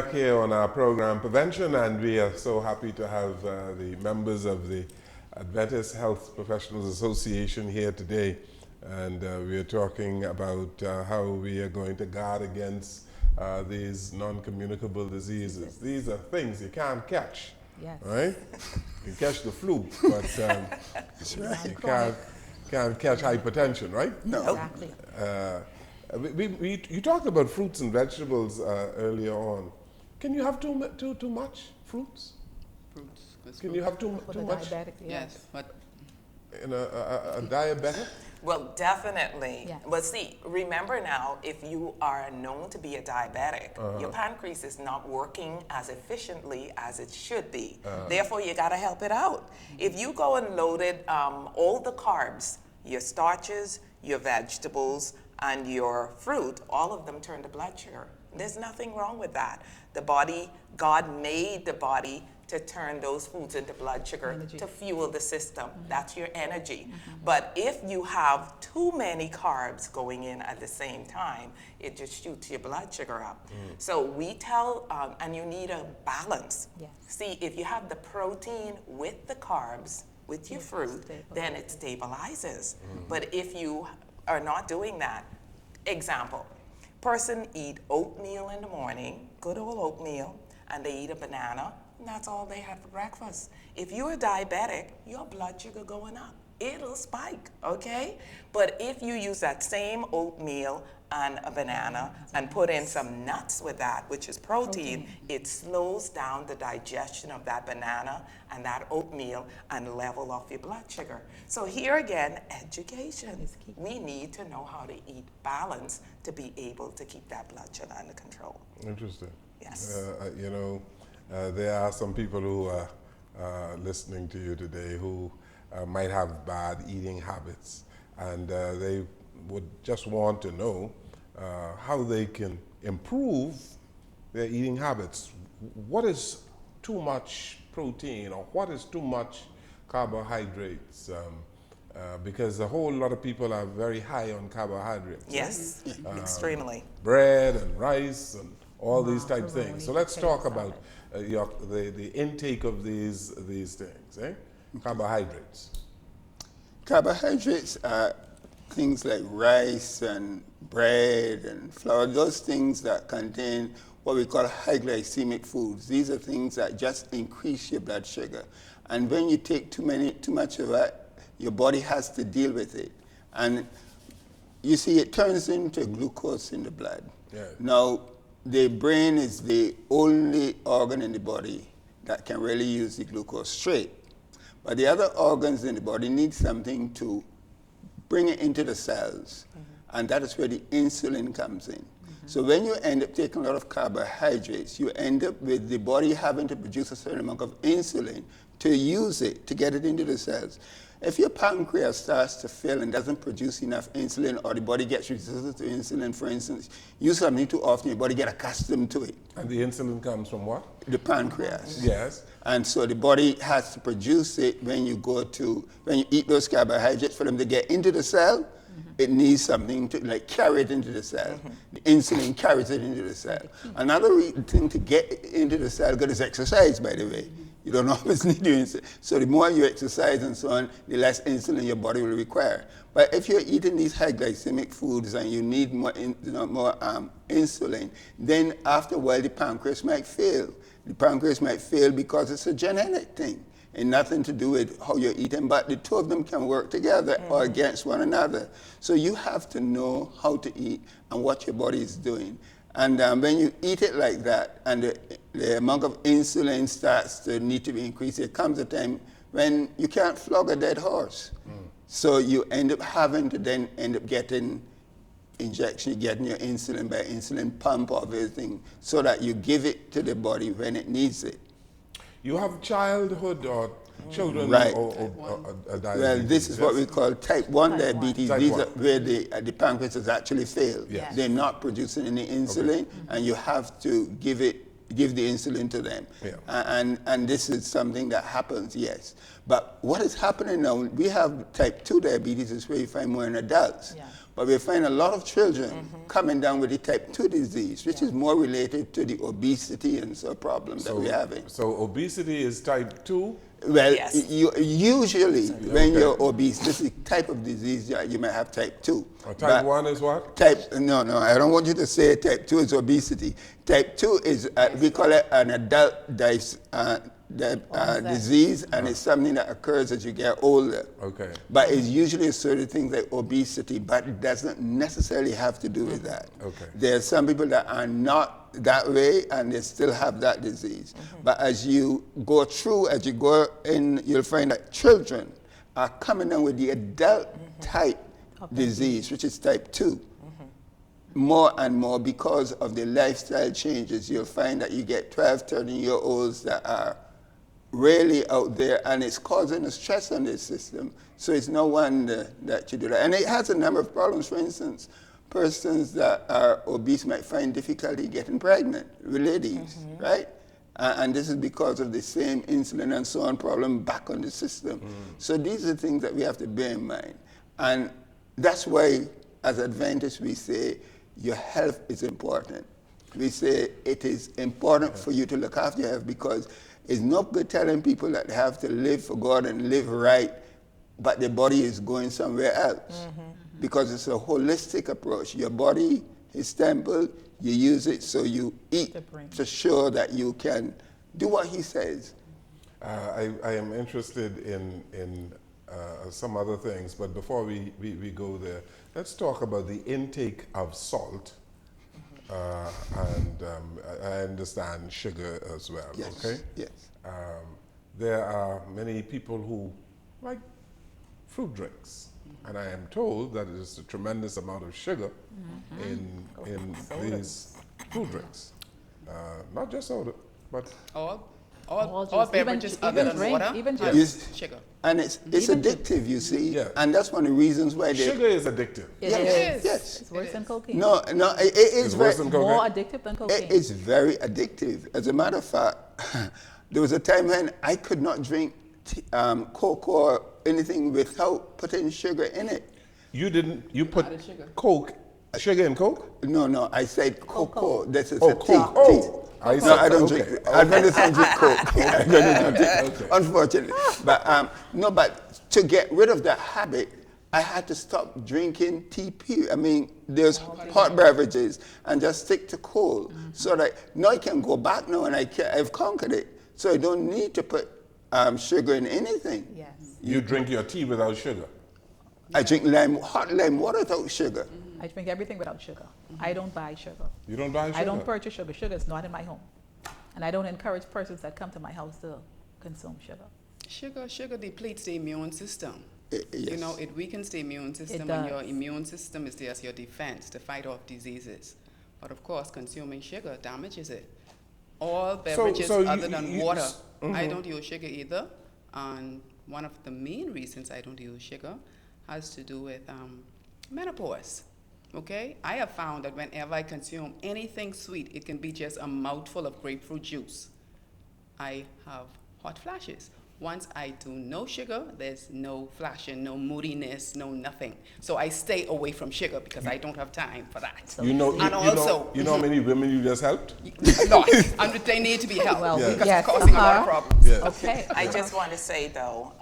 back here on our program Prevention, and we are so happy to have the members of the Adventist Health Professionals Association here today. And we are talking about how we are going to guard against these non-communicable diseases. These are things you can't catch, right? You can catch the flu, but you can't catch hypertension, right? No. Exactly. You talked about fruits and vegetables earlier on. Can you have too much fruits? Fruits. Can you have too much? Diabetic, Yes, but In a diabetic? Well, definitely. Yeah. But see, remember now, if you are known to be a diabetic, your pancreas is not working as efficiently as it should be. Therefore, you got to help it out. If you go and loaded all the carbs, your starches, your vegetables, and your fruit, all of them turn to blood sugar. There's nothing wrong with that. The body, God made the body to turn those foods into blood sugar to fuel the system. That's your energy. But if you have too many carbs going in at the same time, it just shoots your blood sugar up. So we tell, and you need a balance. Yes. See, if you have the protein with the carbs, with your fruit, then it stabilizes. But if you are not doing that, example, person eat oatmeal in the morning, good old oatmeal, and they eat a banana, and that's all they had for breakfast. If you're diabetic, your blood sugar going up. It'll spike, okay? But if you use that same oatmeal and a banana and put in some nuts with that, which is protein, it slows down the digestion of that banana and that oatmeal and level off your blood sugar. So here again, education. We need to know how to eat balanced to be able to keep that blood sugar under control. Interesting. Yes. There are some people who are listening to you today who might have bad eating habits, and they would just want to know how they can improve their eating habits. What is too much protein, or what is too much carbohydrates? Because a whole lot of people are very high on carbohydrates. Yes, extremely. Bread and rice and all these type of things. So let's talk about the intake of these things, eh? Carbohydrates. carbohydrates are things like rice and bread and flour, those things that contain what we call high glycemic foods. These are things that just increase your blood sugar. And when you take too much of that, your body has to deal with it. And you see, it turns into glucose in the blood. Yeah. Now, the brain is the only organ in the body that can really use the glucose straight. But the other organs in the body need something to bring it into the cells. And that is where the insulin comes in. So when you end up taking a lot of carbohydrates, you end up with the body having to produce a certain amount of insulin to use it, to get it into the cells. If your pancreas starts to fail and doesn't produce enough insulin, or the body gets resistant to insulin, for instance, use something too often, your body gets accustomed to it. And the insulin comes from what? The pancreas. Yes. And so the body has to produce it when you eat those carbohydrates. For them to get into the cell, it needs something to carry it into the cell. The insulin carries it into the cell. Another thing to get into the cell good is exercise, by the way. You don't always need to insulin. So the more you exercise and so on, the less insulin your body will require. But if you're eating these high glycemic foods and you need more insulin, then after a while the pancreas might fail. The pancreas might fail because it's a genetic thing and nothing to do with how you're eating, but the two of them can work together or against one another. So you have to know how to eat and what your body is doing. And when you eat it like that and the amount of insulin starts to need to be increased, there comes a time when you can't flog a dead horse. So you end up having to then end up getting injection, getting your insulin by insulin pump or everything, so that you give it to the body when it needs it. You have childhood or children Right. or diabetes? Well, this is what we call type 1 diabetes. Type These 1. are where the pancreas has actually failed. Yes. They're not producing any insulin, and you have to give it give the insulin to them. Yeah. And this is something that happens, yes. But what is happening now, we have type 2 diabetes is where you find more in adults. Yeah. But we find a lot of children coming down with the type 2 disease, which is more related to the obesity and so problems that we're having. So obesity is type 2? Well, Yes. usually when you're obese, this is type of disease, you might have type 2. Type 1 is what? No, I don't want you to say type 2 is obesity. Type 2 is, we call it an adult disease, and it's something that occurs as you get older. Okay. But it's usually associated with things like obesity, but it doesn't necessarily have to do with that. Okay. There are some people that are not that way, and they still have that disease. But as you go through, as you go in, you'll find that children are coming down with the adult type disease, which is type 2. More and more because of the lifestyle changes. You'll find that you get 12, 13-year-olds that are really out there, and it's causing a stress on the system. So it's no wonder that you do that. And it has a number of problems. For instance, persons that are obese might find difficulty getting pregnant, ladies, right? And this is because of the same insulin and so on problem back on the system. So these are things that we have to bear in mind. And that's why, as Adventists, we say your health is important. We say it is important for you to look after your health, because it's no good telling people that they have to live for God and live right, but their body is going somewhere else. Because it's a holistic approach. Your body is temple, you use it, so you eat to show that you can do what he says. I am interested in some other things, but before we go there, let's talk about the intake of salt. And I understand sugar as well, Yes. okay? Yes. There are many people who like fruit drinks. And I am told that there's a tremendous amount of sugar in these fruit drinks. Not just soda, but All beverages other than drink, water even have Yes. sugar. And it's Even addictive, you see. Yeah. And that's one of the reasons why they... sugar is addictive. It Yes, is. yes. It's worse than cocaine. No, it is It's very... worse than More cocaine. addictive than cocaine. It is very addictive. As a matter of fact, there was a time when I could not drink Coke or anything without putting sugar in it. You put sugar in Coke? No, I said cocoa. This is Oh, a tea. Coke. Oh, tea. I No, said, I don't okay. drink. Adventists don't drink Coke. Adventists don't drink Coke, unfortunately. But but to get rid of that habit, I had to stop drinking tea. I mean, there's hot beverages, and just stick to cold. So that now I can go back now, and I've conquered it. So I don't need to put sugar in anything. Yes. You drink your tea without sugar. I drink hot lime water without sugar. I drink everything without sugar. I don't buy sugar. You don't buy sugar? I don't purchase sugar. Sugar is not in my home. And I don't encourage persons that come to my house to consume sugar. Sugar depletes the immune system. Yes. You know, it weakens the immune system, does. and your immune system is there as your defense to fight off diseases. But of course, consuming sugar damages it. All beverages so other than water, mm-hmm. I don't use sugar either. And one of the main reasons I don't use sugar has to do with menopause. Okay? I have found that whenever I consume anything sweet, it can be just a mouthful of grapefruit juice, I have hot flashes. Once I do no sugar, there's no flashing, no moodiness, no nothing. So I stay away from sugar because I don't have time for that. You know, And also- you know how many women you just helped? A lot. And they need to be helped Well, because yes, it's causing a lot of problems. Yes. Okay. I just want to say though,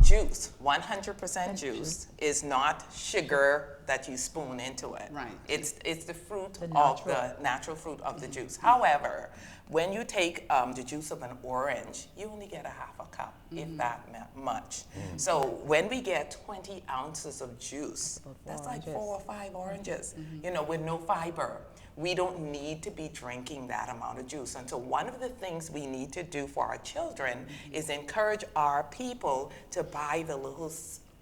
juice, 100% juice is not sugar that you spoon into it. Right. It's the fruit The of natural. the natural fruit of the juice. However, when you take the juice of an orange, you only get a half a cup, if that much. So when we get 20 ounces of juice, that's like 4 or 5 oranges, you know, with no fiber. We don't need to be drinking that amount of juice. And so one of the things we need to do for our children is encourage our people to buy the little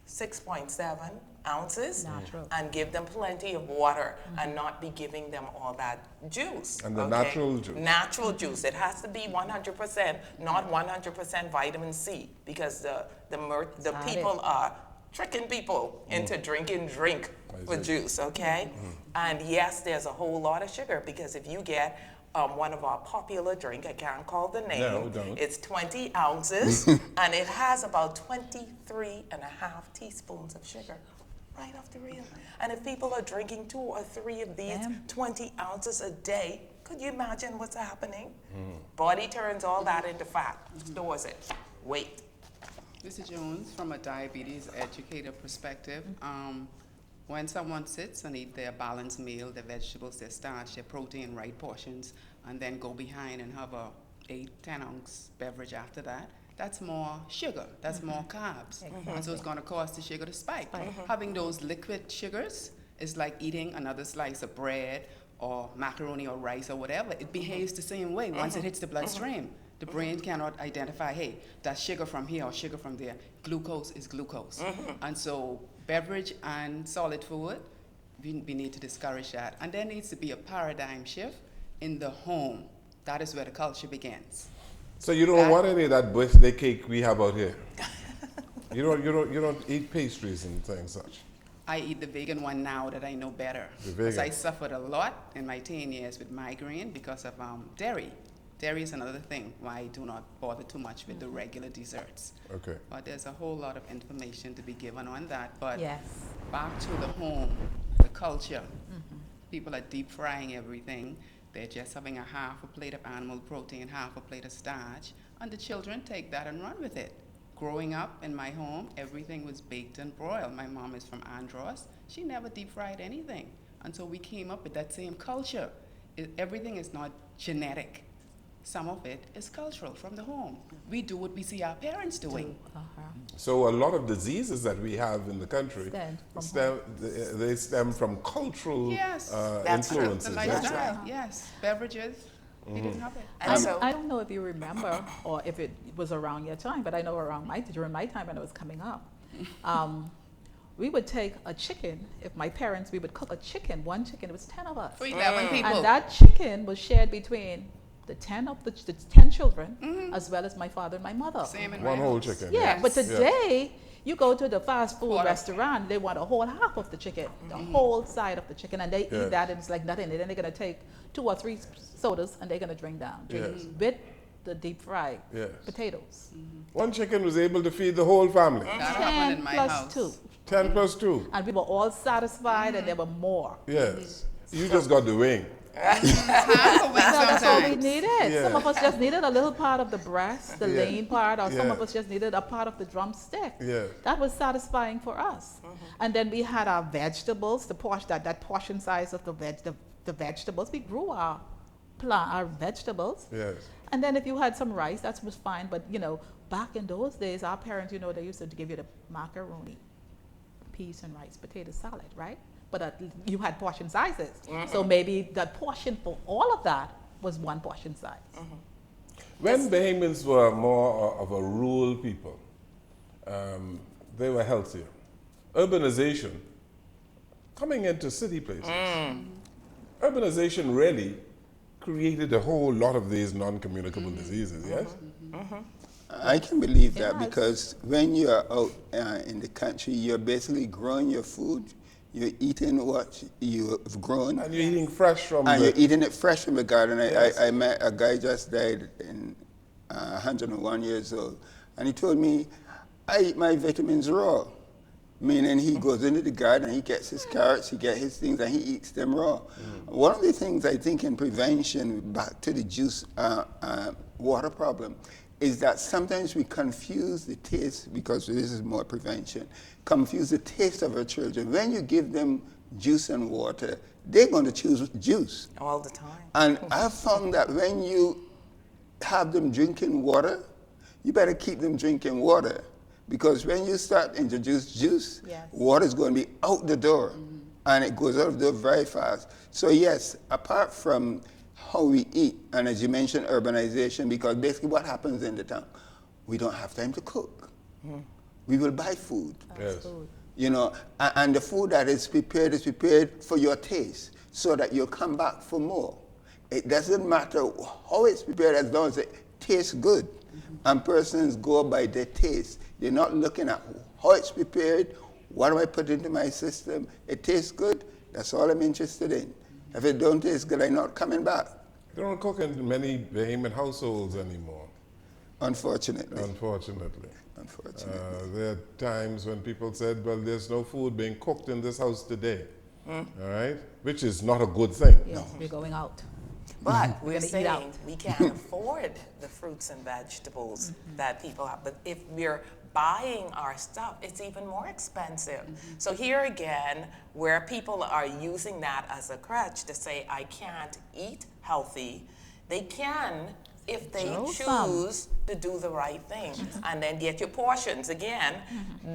6.7 ounces Natural. and give them plenty of water and not be giving them all that juice. And the okay? natural juice. Natural juice. It has to be 100%, not 100% vitamin C, because the Got people it. are tricking people into drinking drink with juice, okay? And yes, there's a whole lot of sugar, because if you get one of our popular drink. I can't call the name. No, don't. It's 20 ounces, and it has about 23 and a half teaspoons of sugar. Right off the reel. And if people are drinking 2 or 3 of these 20 ounces a day, could you imagine what's happening? Body turns all that into fat, stores it. Weight. Mr. Jones, from a diabetes educator perspective, when someone sits and eat their balanced meal, their vegetables, their starch, their protein, right portions, and then go behind and have a 8-10 ounce beverage after that, that's more sugar, that's more carbs. And so it's going to cause the sugar to spike. Having those liquid sugars is like eating another slice of bread or macaroni or rice or whatever. It behaves the same way. Once it hits the bloodstream, the brain cannot identify, hey, that's sugar from here or sugar from there. Glucose is glucose. And so beverage and solid food, we need to discourage that. And there needs to be a paradigm shift in the home. That is where the culture begins. So you don't want any of that birthday cake we have out here? You don't eat pastries and things such? I eat the vegan one now that I know better. The Because vegan. I suffered a lot in my teen years with migraine because of dairy. Dairy is another thing why I do not bother too much with the regular desserts. Okay. But there's a whole lot of information to be given on that. But Yes. back to the home, the culture. People are deep frying everything. They're just having a half a plate of animal protein, half a plate of starch, and the children take that and run with it. Growing up in my home, everything was baked and broiled. My mom is from Andros. She never deep fried anything. And so we came up with that same culture. Everything is not genetic. Some of it is cultural from the home. We do what we see our parents doing. So a lot of diseases that we have in the country Stem stem from cultural Yes, that's true. The influences. lifestyle, yes. Beverages, we didn't have it. And so, I don't know if you remember or if it was around your time, but I know during my time when it was coming up, we would take a chicken. If my parents, we would cook a chicken, one chicken. It was 10 of us, For 11 people. and that chicken was shared between the 10 children, as well as my father and my mother. Same in One my whole house. chicken. Yeah, Yes. but today you go to the fast food Quarter. restaurant, they want a whole half of the chicken, the whole side of the chicken, and they Yes. eat that, and it's like nothing. And then they're gonna take 2 or 3 sodas, and they're gonna drink Yes. with the deep fried Yes. potatoes. One chicken was able to feed the whole family. That happened in my 10 plus house. 2, 10 plus 2. and we were all satisfied, and there were more. Yes. You just got the wing. Half a week So that's all we sometimes. needed. Yeah. Some of us just needed a little part of the breast, the Yeah. lean part, or some Yeah. of us just needed a part of the drumstick. Yeah. That was satisfying for us. And then we had our vegetables, that portion size of the vegetables. We grew our vegetables. Yes. And then if you had some rice, that was fine. But back in those days, our parents, they used to give you the macaroni, peas and rice, potato salad, right? But you had portion sizes. So maybe that portion for all of that was one portion size. When Bahamians were more of a rural people, they were healthier. Urbanization, coming into city places, urbanization really created a whole lot of these non-communicable diseases, yes? I can believe that Yes. because when you are out in the country, you're basically growing your food. You're eating what you've grown, And you're eating fresh from and you're the... eating it fresh from the garden. Yes. I met a guy just died in 101 years old, and he told me, I eat my vitamins raw, meaning he goes into the garden, he gets his carrots, he gets his things, and he eats them raw. One of the things I think in prevention, back to the juice water problem, is that sometimes we confuse the taste, because this is more prevention, confuse the taste of our children. When you give them juice and water, they're going to choose juice. all the time. And I've found that when you have them drinking water, you better keep them drinking water. Because when you start introduce juice, Yes. water is going to be out the door. And it goes out the door very fast. So yes, apart from how we eat, and as you mentioned, urbanization, because basically what happens in the town, we don't have time to cook. We will buy food. Yes. Food. And the food that is prepared for your taste, so that you'll come back for more. It doesn't matter how it's prepared as long as it tastes good. And persons go by their taste. They're not looking at how it's prepared, what do I put into my system. It tastes good, that's all I'm interested in. If it don't taste good, I'm not coming back. They don't cook in many Bahamian households anymore, Unfortunately. unfortunately. Unfortunately. There are times when people said, well, there's no food being cooked in this house today, all right? Which is not a good thing. Yes, we're going out. But we're gonna eat saying out. we can't afford the fruits and vegetables that people have. But if we're buying our stuff, it's even more expensive. So here again, where people are using that as a crutch to say, I can't eat healthy, they can if they Show some. choose to do the right thing. And then get your portions. Again,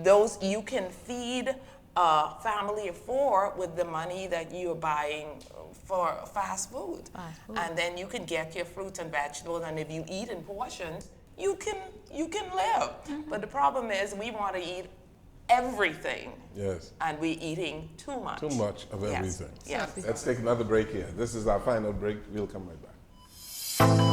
those you can feed a family of 4 with the money that you're buying for fast food. Fast food. And then you can get your fruits and vegetables, and if you eat in portions, you can live. But the problem is we want to eat everything, Yes, and we're eating too much. too much of Yes. everything. Yes. Let's take another break here. This is our final break. We'll come right back.